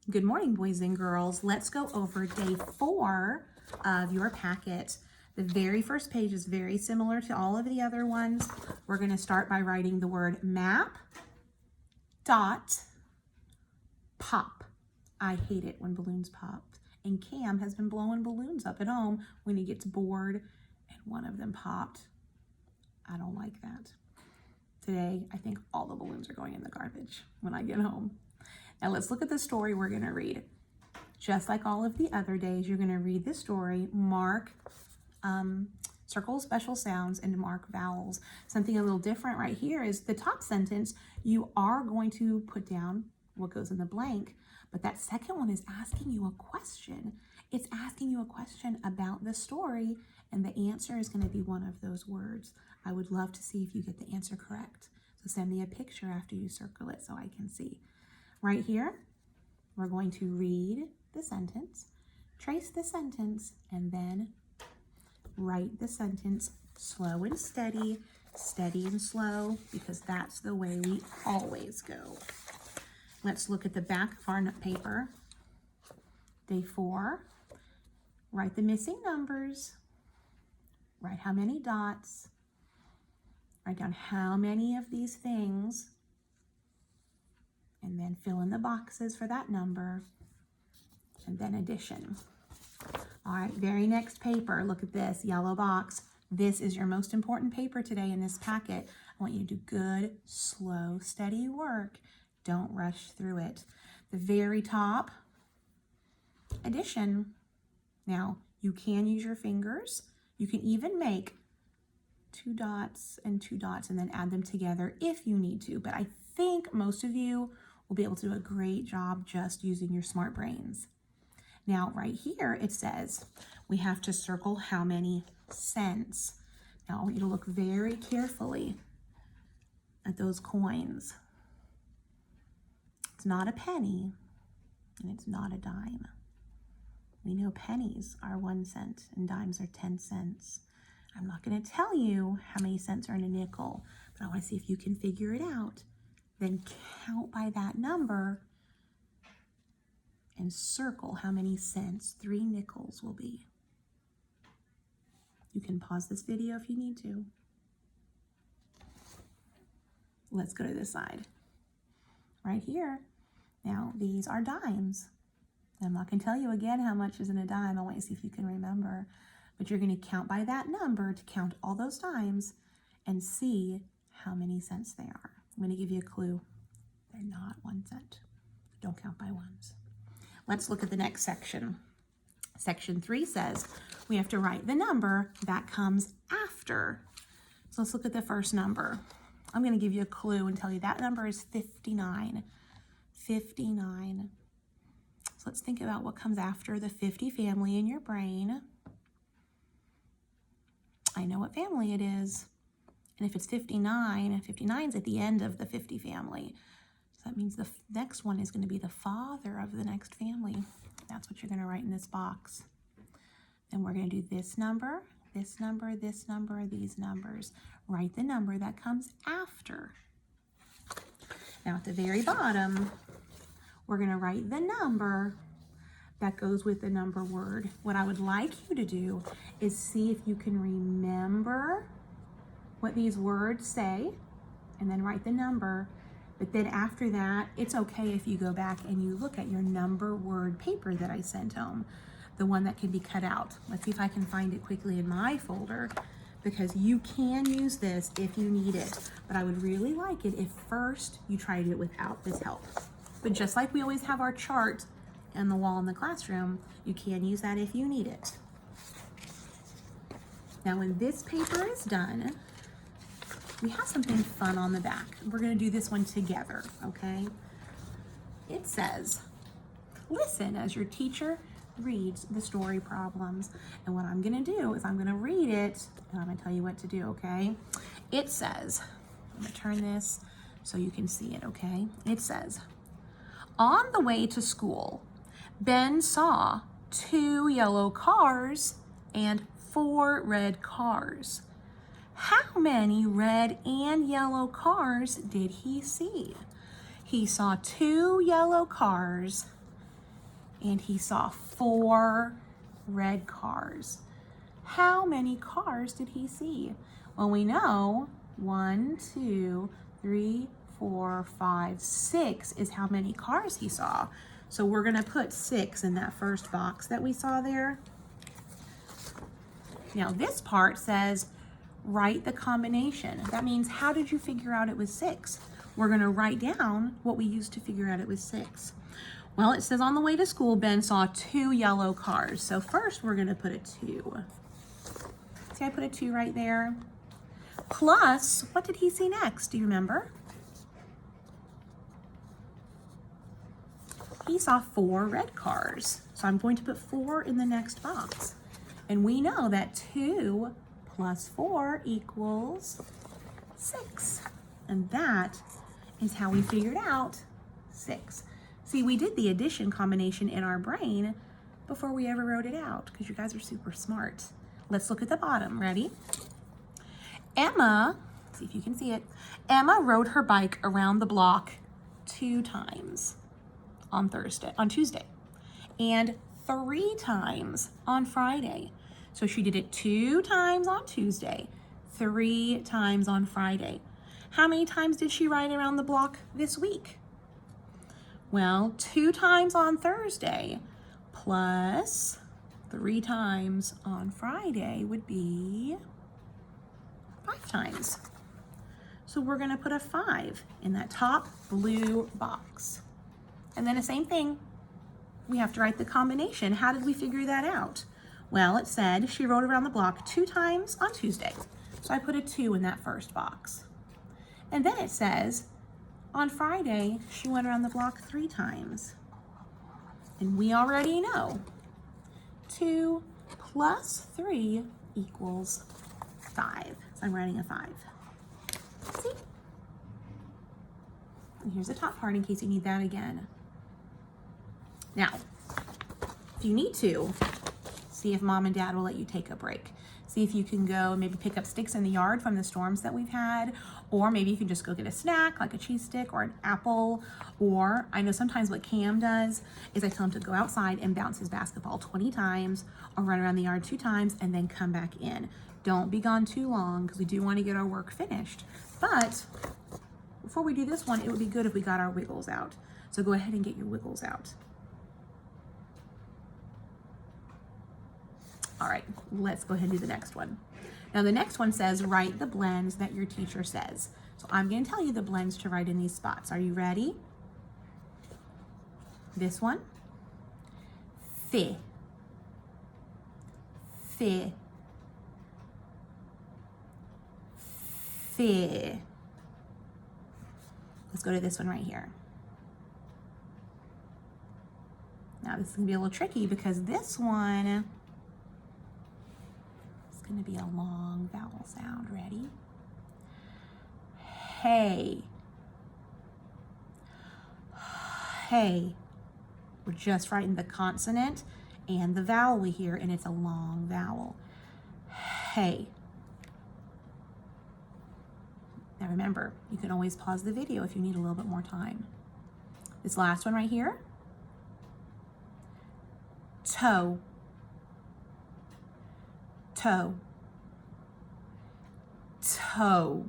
Good morning, boys and girls. Let's go over day 4 of your packet. The very first page is very similar to all of the other ones. We're going to start by writing the word map, dot, pop. I hate it when balloons pop. And Cam has been blowing balloons up at home when he gets bored and one of them popped. I don't like that. Today, I think all the balloons are going in the garbage when I get home. Now let's look at the story we're going to read. Just like all of the other days, you're going to read the story, mark, circle special sounds, and mark vowels. Something a little different right here is the top sentence, you are going to put down what goes in the blank, but that second one is asking you a question. It's asking you a question about the story, and the answer is going to be one of those words. I would love to see if you get the answer correct. So send me a picture after you circle it so I can see. Right here, we're going to read the sentence, trace the sentence, and then write the sentence slow and steady, steady and slow, because that's the way we always go. Let's look at the back of our paper. Day 4, write the missing numbers, write how many dots, write down how many of these things, and then fill in the boxes for that number, and then addition. All right, very next paper, look at this, yellow box. This is your most important paper today in this packet. I want you to do good, slow, steady work. Don't rush through it. The very top, addition. Now, you can use your fingers. You can even make 2 dots and 2 dots and then add them together if you need to, but I think most of you will be able to do a great job just using your smart brains. Now, right here, it says we have to circle how many cents. Now, I want you to look very carefully at those coins. It's not a penny, and it's not a dime. We know pennies are 1 cent and dimes are 10 cents. I'm not going to tell you how many cents are in a nickel, but I want to see if you can figure it out. Then count by that number and circle how many cents 3 nickels will be. You can pause this video if you need to. Let's go to this side. Right here. Now, these are dimes. I'm not going to tell you again how much is in a dime. I want you to see if you can remember. But you're going to count by that number to count all those dimes and see how many cents they are. I'm going to give you a clue. They're not 1 cent. Don't count by ones. Let's look at the next section. Section 3 says we have to write the number that comes after. So let's look at the first number. I'm going to give you a clue and tell you that number is 59. 59. So let's think about what comes after the 50 family in your brain. I know what family it is. And if it's 59, and 59 is at the end of the 50 family. So that means the next one is going to be the father of the next family. That's what you're going to write in this box. Then we're going to do this number, this number, this number, these numbers. Write the number that comes after. Now at the very bottom, we're going to write the number that goes with the number word. What I would like you to do is see if you can remember what these words say and then write the number. But then after that, it's okay if you go back and you look at your number word paper that I sent home, the one that can be cut out. Let's see if I can find it quickly in my folder, because you can use this if you need it. But I would really like it if first you tried it without this help. But just like we always have our chart on the wall in the classroom, you can use that if you need it. Now when this paper is done, we have something fun on the back. We're going to do this one together, okay? It says, listen as your teacher reads the story problems. And what I'm going to do is I'm going to read it, and I'm going to tell you what to do, okay? It says, I'm going to turn this so you can see it, okay? It says, on the way to school, Ben saw 2 yellow cars and 4 red cars. How many red and yellow cars did he see? He saw 2 yellow cars and he saw 4 red cars. How many cars did he see? Well, we know 1, 2, 3, 4, 5, 6 is how many cars he saw. So we're gonna put 6 in that first box that we saw there. Now this part says, write the combination. That means, how did you figure out it was 6? We're gonna write down what we used to figure out it was 6. Well, it says on the way to school, Ben saw 2 yellow cars. So first we're gonna put a 2. See, I put a 2 right there. Plus, what did he see next? Do you remember? He saw 4 red cars. So I'm going to put 4 in the next box. And we know that 2 plus 4 equals 6. And that is how we figured out 6. See, we did the addition combination in our brain before we ever wrote it out, because you guys are super smart. Let's look at the bottom. Ready? Emma, see if you can see it. Emma rode her bike around the block 2 times on Tuesday, and 3 times on Friday. So she did it 2 times on Tuesday, 3 times on Friday. How many times did she ride around the block this week? Well, 2 times on Thursday plus 3 times on Friday would be 5 times. So we're gonna put a 5 in that top blue box. And then the same thing, we have to write the combination. How did we figure that out? Well, it said she rode around the block 2 times on Tuesday. So I put a 2 in that first box. And then it says, on Friday, she went around the block 3 times. And we already know 2 plus 3 equals 5. So I'm writing a 5. See? And here's the top part in case you need that again. Now, if you need to, see if mom and dad will let you take a break. See if you can go and maybe pick up sticks in the yard from the storms that we've had, or maybe you can just go get a snack like a cheese stick or an apple. Or I know sometimes what Cam does is I tell him to go outside and bounce his basketball 20 times or run around the yard 2 times and then come back in. Don't be gone too long because we do want to get our work finished. But before we do this one, it would be good if we got our wiggles out. So go ahead and get your wiggles out. All right, let's go ahead and do the next one. Now the next one says, write the blends that your teacher says. So I'm going to tell you the blends to write in these spots. Are you ready? This one, fi, fi, fi. Let's go to this one right here. Now this is going to be a little tricky because this one is going to be a long vowel sound. Ready? Hey. Hey. We're just writing the consonant and the vowel we hear, and it's a long vowel. Hey. Now remember, you can always pause the video if you need a little bit more time. This last one right here. Toe. Toe. Toe.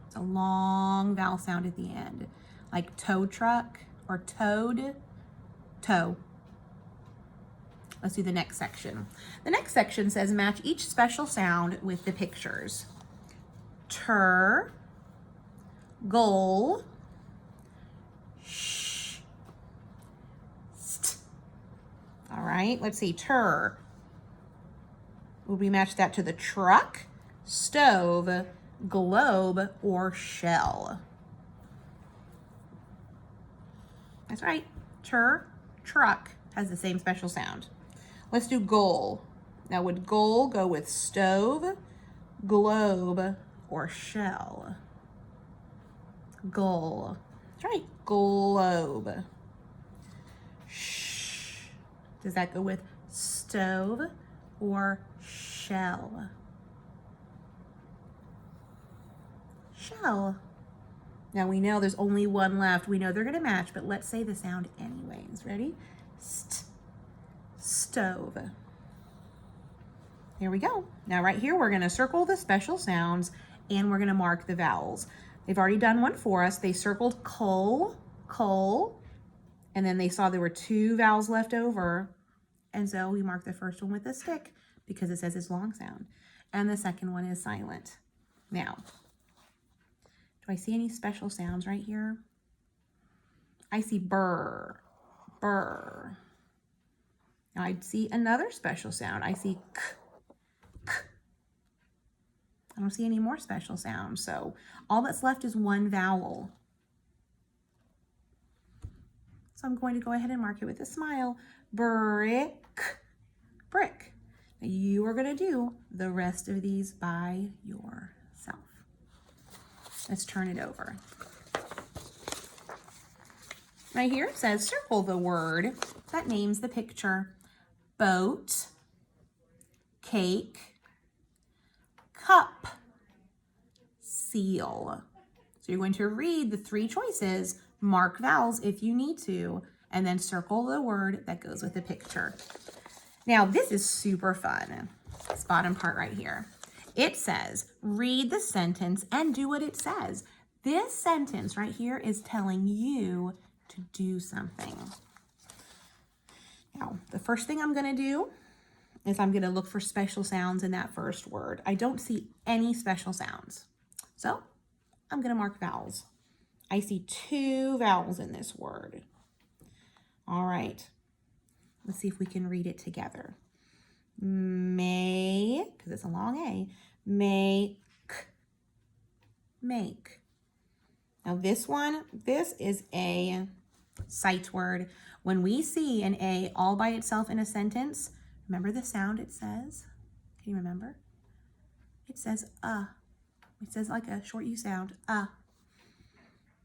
It's a long vowel sound at the end, like tow truck or toad. Toe. Let's do the next section. The next section says match each special sound with the pictures. Tur, goal, sh, st. All right, let's see, tur. Would we match that to the truck, stove, globe, or shell? That's right, tur, truck has the same special sound. Let's do goal. Now would goal go with stove, globe, or shell? Goal. That's right, globe. Shh. Does that go with stove or shell? Shell. Now we know there's only one left. We know they're gonna match, but let's say the sound anyways. Ready? St. stove. Here we go. Now right here, we're gonna circle the special sounds and we're gonna mark the vowels. They've already done one for us. They circled coal, coal, and then they saw there were 2 vowels left over. And so we marked the first one with a stick because it says it's long sound. And the second one is silent. Now, do I see any special sounds right here? I see burr, burr. Now I see another special sound. I see k, k. I don't see any more special sounds. So all that's left is one vowel. So I'm going to go ahead and mark it with a smile. Brick, brick. Now you are going to do the rest of these by yourself. Let's turn it over. Right here it says circle the word that names the picture. Boat, cake, cup, seal. So you're going to read the 3 choices, mark vowels if you need to, and then circle the word that goes with the picture. Now this is super fun, this bottom part right here. It says, read the sentence and do what it says. This sentence right here is telling you to do something. Now, the first thing I'm gonna do is I'm gonna look for special sounds in that first word. I don't see any special sounds. So I'm gonna mark vowels. I see 2 vowels in this word. All right, let's see if we can read it together. May, because it's a long A, make, make. Now this one, this is a sight word. When we see an A all by itself in a sentence, remember the sound it says? Can you remember? It says It says like a short U sound,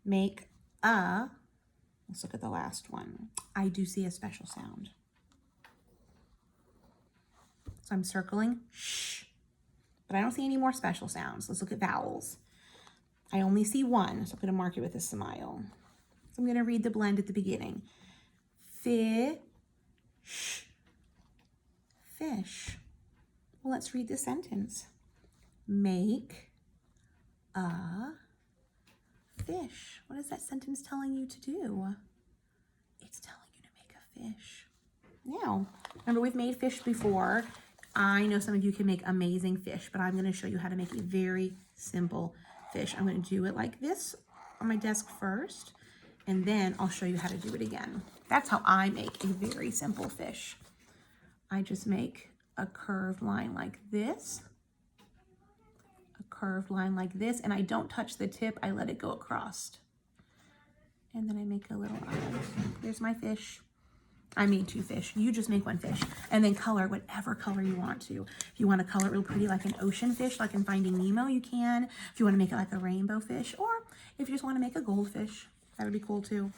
Make let's look at the last one. I do see a special sound. So I'm circling sh, but I don't see any more special sounds. Let's look at vowels. I only see one, so I'm gonna mark it with a smile. So I'm gonna read the blend at the beginning. Fish, fish. Well, let's read the sentence. Make a fish. What is that sentence telling you to do? It's telling you to make a fish. Now, remember we've made fish before. I know some of you can make amazing fish, but I'm going to show you how to make a very simple fish. I'm going to do it like this on my desk first, and then I'll show you how to do it again. That's how I make a very simple fish. I just make a curved line like this, a curved line like this, and I don't touch the tip, I let it go across. And then I make a little eye. There's my fish. I made 2 fish. You just make 1 fish. And then color whatever color you want to. If you want to color it real pretty like an ocean fish, like in Finding Nemo, you can. If you want to make it like a rainbow fish, or if you just want to make a goldfish, that would be cool too.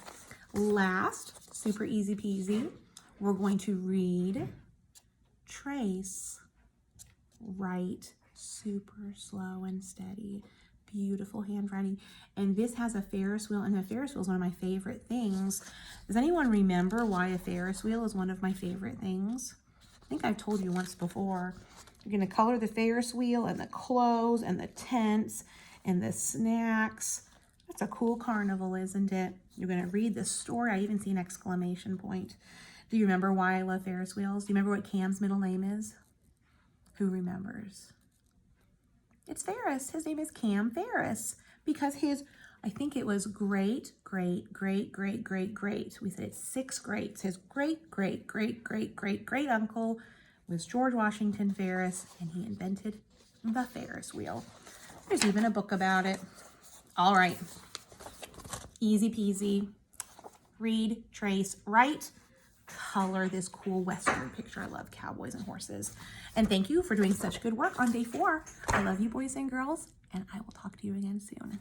Last, super easy peasy, we're going to read, trace, write, super slow and steady. Beautiful handwriting. And this has a Ferris wheel, and the Ferris wheel is one of my favorite things. Does anyone remember why a Ferris wheel is one of my favorite things? I think I've told you once before. You're going to color the Ferris wheel and the clothes and the tents and the snacks. That's a cool carnival, isn't it? You're going to read the story. I even see an exclamation point. Do you remember why I love Ferris wheels? Do you remember what Cam's middle name is? Who remembers? It's Ferris. His name is Cam Ferris because his, I think it was great. We said it's 6 greats. His great uncle was George Washington Ferris, and he invented the Ferris wheel. There's even a book about it. All right. Easy peasy. Read, trace, write, color this cool Western picture. I love cowboys and horses. And thank you for doing such good work on day 4. I love you, boys and girls, and I will talk to you again soon.